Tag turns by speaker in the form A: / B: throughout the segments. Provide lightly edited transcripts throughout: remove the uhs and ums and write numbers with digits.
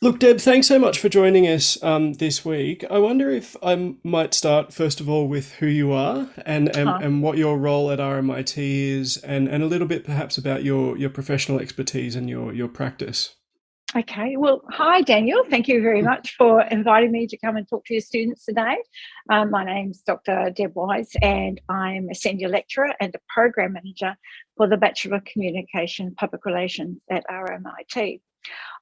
A: Look, Deb, thanks so much for joining us this week. I wonder if I might start, first of all, with who you are
B: Huh.
A: and what your role at RMIT is, and a little bit perhaps about your professional expertise and your practice.
B: Okay. Well, hi, Daniel. Thank you very much for inviting me to come and talk to your students today. My name's Dr. Deb Wise, and I'm a senior lecturer and a program manager for the Bachelor of Communication Public Relations at RMIT.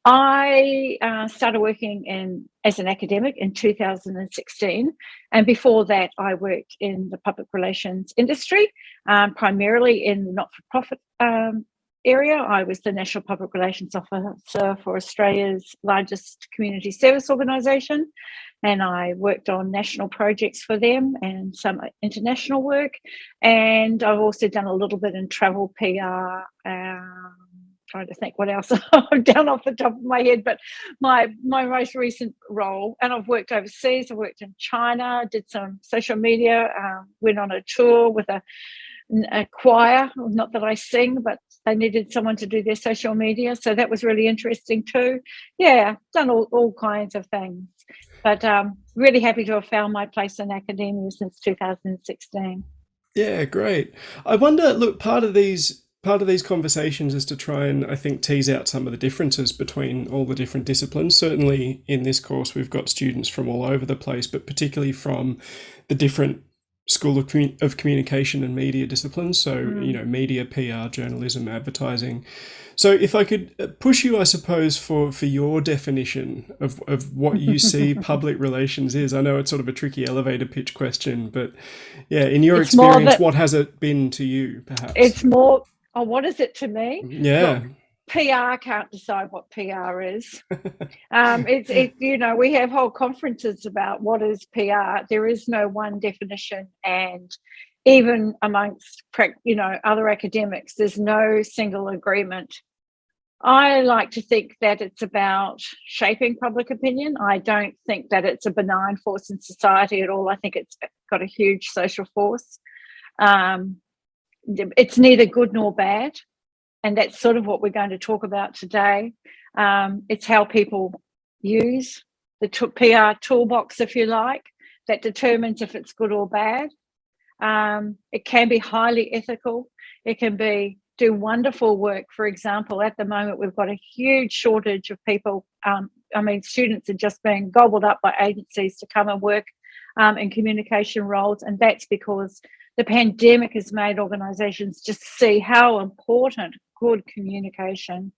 B: I started working as an academic in 2016, and before that, I worked in the public relations industry, primarily in the not-for-profit area. I was the National Public Relations Officer for Australia's largest community service organisation, and I worked on national projects for them and some international work. And I've also done a little bit in travel PR. Trying to think what else I'm down off the top of my head, but my most recent role, and I've worked overseas. I worked in China, did some social media, went on a tour with a choir. Not that I sing, but they needed someone to do their social media, so that was really interesting too. Yeah, done all kinds of things, but really happy to have found my place in academia since 2016.
A: Yeah, great. I wonder, look, part of these conversations is to try and I think tease out some of the differences between all the different disciplines. Certainly in this course we've got students from all over the place, but particularly from the different School of Communication and Media disciplines. So,
B: Mm.
A: media, PR, journalism, advertising. So if I could push you, I suppose, for your definition of what you see public relations is. I know it's sort of a tricky elevator pitch question, but yeah, in your
B: It's more
A: experience,
B: that
A: what has it been to you, perhaps?
B: it's more. Oh, what is it to me? Look,
A: Yeah.
B: PR can't decide what PR is. We have whole conferences about what is PR. There is no one definition, and even amongst other academics, there's no single agreement. I like to think that it's about shaping public opinion. I don't think that it's a benign force in society at all. I think it's got a huge social force. Um, it's neither good nor bad, and that's sort of what we're going to talk about today. It's how people use the PR toolbox, if you like, that determines if it's good or bad. It can be highly ethical. It can be do wonderful work. For example, at the moment, we've got a huge shortage of people. Students are just being gobbled up by agencies to come and work in communication roles, and that's because the pandemic has made organisations just see how important good communication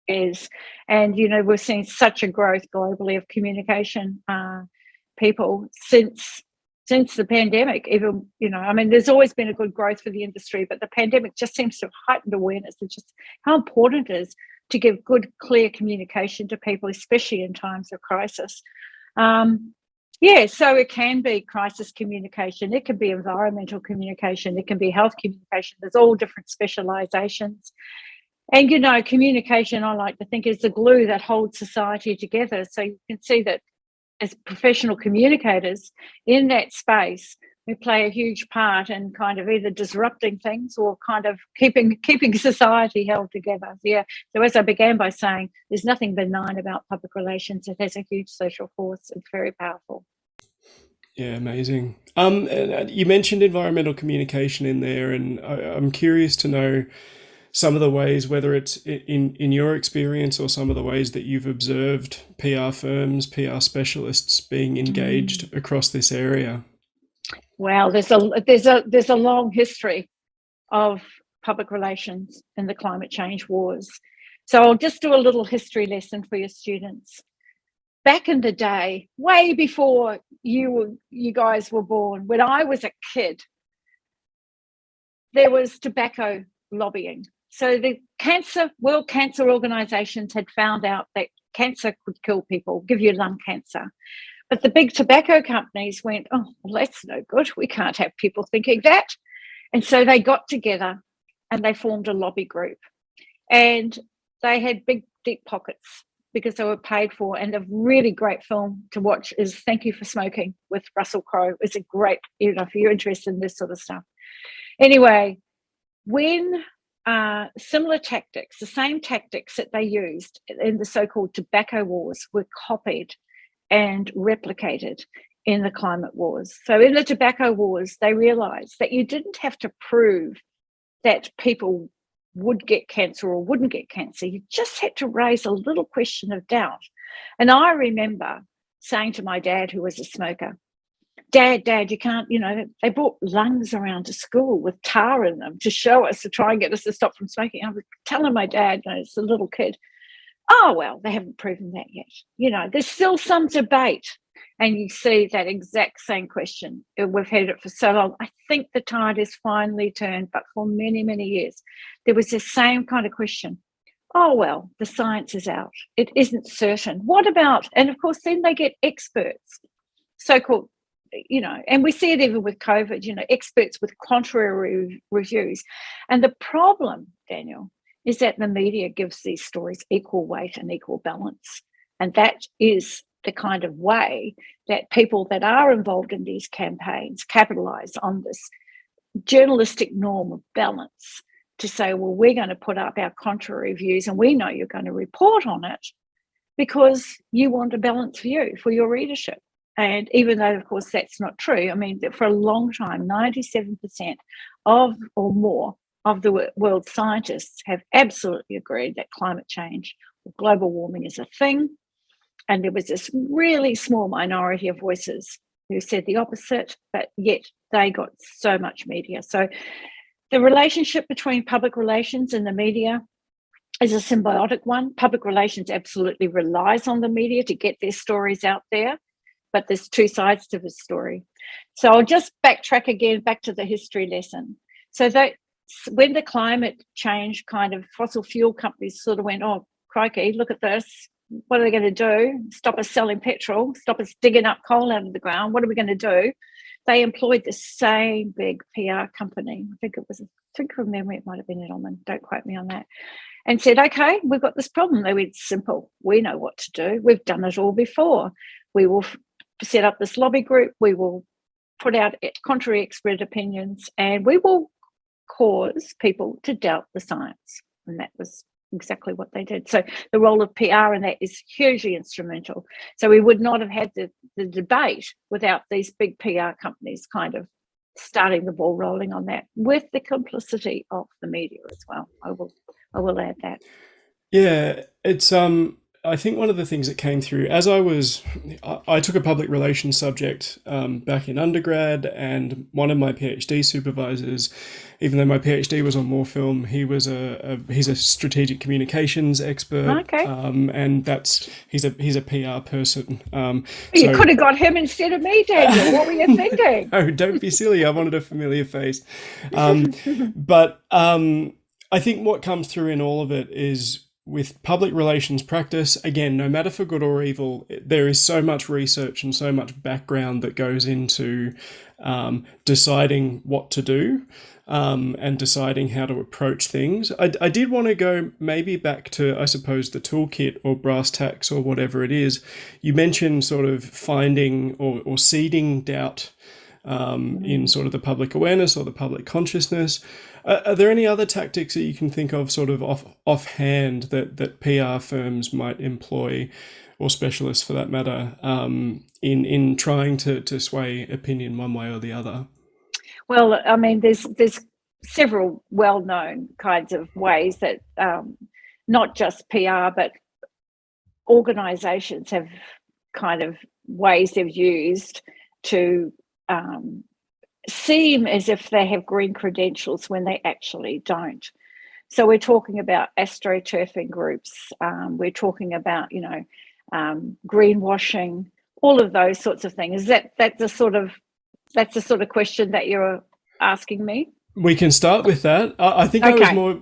B: is. And, we're seeing such a growth globally of communication people since the pandemic. Even, there's always been a good growth for the industry, but the pandemic just seems to have heightened awareness of just how important it is to give good, clear communication to people, especially in times of crisis. Yeah, so it can be crisis communication, it can be environmental communication, it can be health communication. There's all different specializations. And, communication, I like to think, is the glue that holds society together. So you can see that as professional communicators in that space, we play a huge part in kind of either disrupting things or kind of keeping society held together. Yeah. So as I began by saying, there's nothing benign about public relations. It has a huge social force. It's very powerful.
A: Yeah, amazing. And you mentioned environmental communication in there, and I'm curious to know some of the ways, whether it's in your experience or some of the ways that you've observed PR firms, PR specialists being
B: Mm.
A: engaged across this area.
B: Wow, there's a long history of public relations in the climate change wars. So I'll just do a little history lesson for your students. Back in the day, way before you guys were born, when I was a kid, there was tobacco lobbying. So the World Cancer Organizations had found out that cancer could kill people, give you lung cancer. But the big tobacco companies went, oh, well, that's no good. We can't have people thinking that. And so they got together and they formed a lobby group. And they had big, deep pockets because they were paid for. And a really great film to watch is Thank You for Smoking with Russell Crowe. It's a great, if you're interested in this sort of stuff. Anyway, when similar tactics, the same tactics that they used in the so-called tobacco wars, were copied and replicated in the climate wars. So in the tobacco wars, they realized that you didn't have to prove that people would get cancer or wouldn't get cancer. You just had to raise a little question of doubt. And I remember saying to my dad, who was a smoker, Dad, you can't, they brought lungs around to school with tar in them to show us, to try and get us to stop from smoking. I was telling my dad, it's a little kid, oh, well, they haven't proven that yet. There's still some debate. And you see that exact same question. We've had it for so long. I think the tide has finally turned, but for many, many years, there was the same kind of question. Oh, well, the science is out. It isn't certain. What about, and of course, then they get experts, so-called, and we see it even with COVID, experts with contrary reviews. And the problem, Daniel, is that the media gives these stories equal weight and equal balance. And that is the kind of way that people that are involved in these campaigns capitalize on this journalistic norm of balance to say, well, we're going to put up our contrary views and we know you're going to report on it because you want a balanced view for your readership. And even though, of course, that's not true, I mean, for a long time, 97% of or more of the world's scientists have absolutely agreed that climate change or global warming is a thing. And there was this really small minority of voices who said the opposite, but yet they got so much media. So the relationship between public relations and the media is a symbiotic one. Public relations absolutely relies on the media to get their stories out there, but there's two sides to the story. So I'll just backtrack again back to the history lesson. So that when the climate change kind of fossil fuel companies sort of went, oh, crikey, look at this. What are they going to do? Stop us selling petrol, stop us digging up coal out of the ground. What are we going to do? They employed the same big PR company. I think from memory, it might have been Edelman. Don't quote me on that. And said, okay, we've got this problem. They went, simple. We know what to do. We've done it all before. We will set up this lobby group. We will put out contrary expert opinions, and we will cause people to doubt the science. And that was exactly what they did. So the role of PR in that is hugely instrumental. So we would not have had the debate without these big PR companies kind of starting the ball rolling on that, with the complicity of the media as well. I will add that.
A: Yeah, it's I think one of the things that came through as I took a public relations subject back in undergrad, and one of my PhD supervisors, even though my PhD was on more film, he's a strategic communications expert,
B: Okay.
A: and he's a PR person.
B: You could have got him instead of me, Daniel. What were you thinking?
A: Oh, don't be silly! I wanted a familiar face, but I think what comes through in all of it is, with public relations practice, again, no matter for good or evil, there is so much research and so much background that goes into deciding what to do and deciding how to approach things. I did want to go maybe back to, I suppose, the toolkit or brass tacks or whatever it is. You mentioned sort of finding or seeding doubt in sort of the public awareness or the public consciousness. Are there any other tactics that you can think of sort of offhand that PR firms might employ, or specialists for that matter, in trying to sway opinion one way or the other?
B: Well, I mean, there's several well-known kinds of ways that not just PR, but organisations have kind of ways they've used to seem as if they have green credentials when they actually don't. So we're talking about astroturfing groups. We're talking about, greenwashing, all of those sorts of things. That's the sort of question that you're asking me?
A: We can start with that. I think
B: Okay.
A: I was more,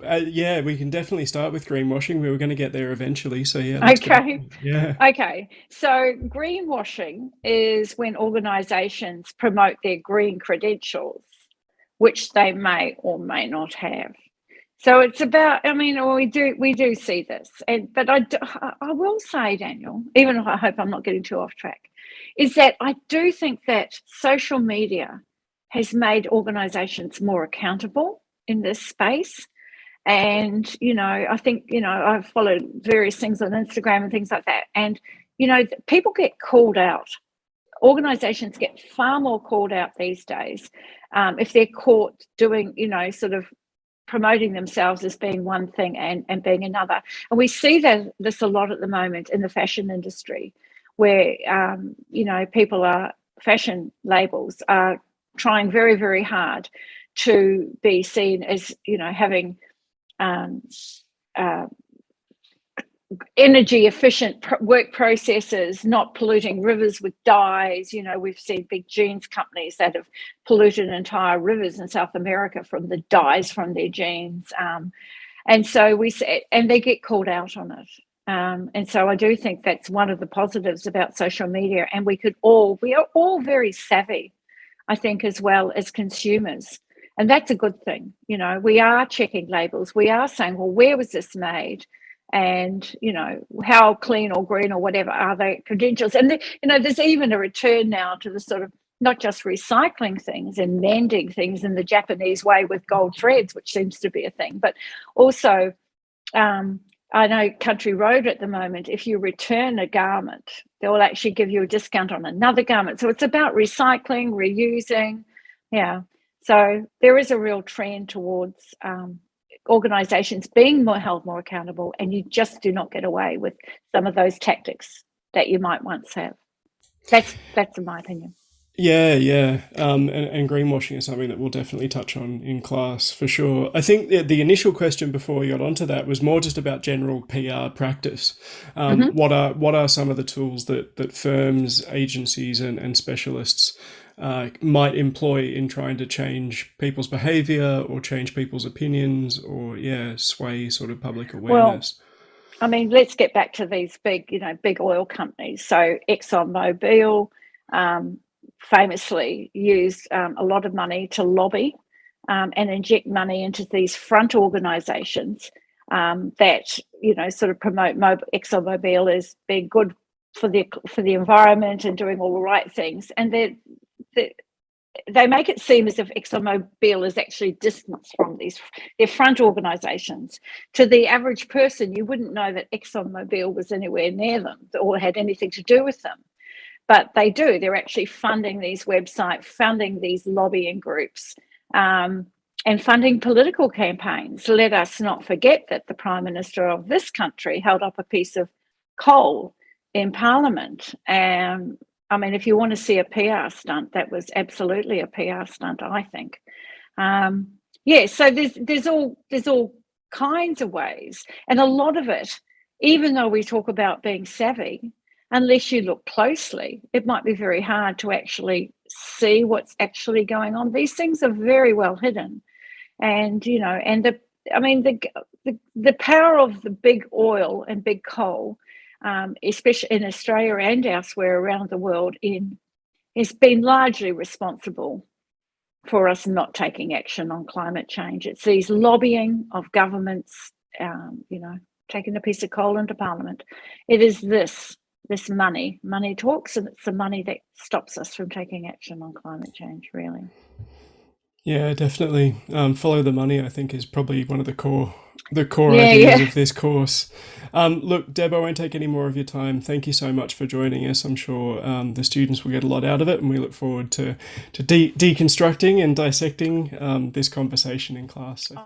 A: we can definitely start with greenwashing. We were going to get there eventually. So yeah.
B: Okay.
A: Yeah.
B: Okay. So greenwashing is when organisations promote their green credentials, which they may or may not have. So it's about, I mean, we do see this. But I will say, Daniel, even if I hope I'm not getting too off track, is that I do think that social media has made organisations more accountable in this space. And, I think, I've followed various things on Instagram and things like that. And, people get called out. Organisations get far more called out these days if they're caught doing, sort of promoting themselves as being one thing and being another. And we see this a lot at the moment in the fashion industry, where, fashion labels are trying very, very hard to be seen as, having energy efficient work processes, not polluting rivers with dyes. We've seen big jeans companies that have polluted entire rivers in South America from the dyes from their jeans. And so and they get called out on it. And so I do think that's one of the positives about social media. And we are all very savvy, I think, as well as consumers. And that's a good thing. We are checking labels. We are saying, well, where was this made? And, how clean or green or whatever are the credentials? And, there's even a return now to the sort of not just recycling things and mending things in the Japanese way with gold threads, which seems to be a thing, but also I know Country Road at the moment, if you return a garment, they will actually give you a discount on another garment. So it's about recycling, reusing. Yeah. So there is a real trend towards organisations being held more accountable, and you just do not get away with some of those tactics that you might once have. That's in my opinion.
A: Yeah. And greenwashing is something that we'll definitely touch on in class for sure. I think the initial question before we got onto that was more just about general PR practice. What are some of the tools that firms, agencies, and specialists might employ in trying to change people's behaviour or change people's opinions or sway sort of public awareness?
B: Well, I mean, let's get back to these big oil companies. So ExxonMobil famously used a lot of money to lobby and inject money into these front organisations that sort of promote ExxonMobil as being good for the environment and doing all the right things, and they make it seem as if ExxonMobil is actually distanced from their front organisations. To the average person, you wouldn't know that ExxonMobil was anywhere near them or had anything to do with them. But they do. They're actually funding these websites, funding these lobbying groups, and funding political campaigns. Let us not forget that the Prime Minister of this country held up a piece of coal in Parliament. I mean, if you want to see a PR stunt, that was absolutely a PR stunt, I think. So there's all kinds of ways, and a lot of it, even though we talk about being savvy, unless you look closely, it might be very hard to actually see what's actually going on. These things are very well hidden, and the power of the big oil and big coal, especially in Australia and elsewhere around the world, has been largely responsible for us not taking action on climate change. It's these lobbying of governments, taking a piece of coal into Parliament. It is this money talks, and it's the money that stops us from taking action on climate change, really.
A: Yeah, definitely. Follow the money, I think, is probably one of the core ideas of this course. Look, Deb, I won't take any more of your time. Thank you so much for joining us. I'm sure the students will get a lot out of it, and we look forward to deconstructing and dissecting this conversation in class. So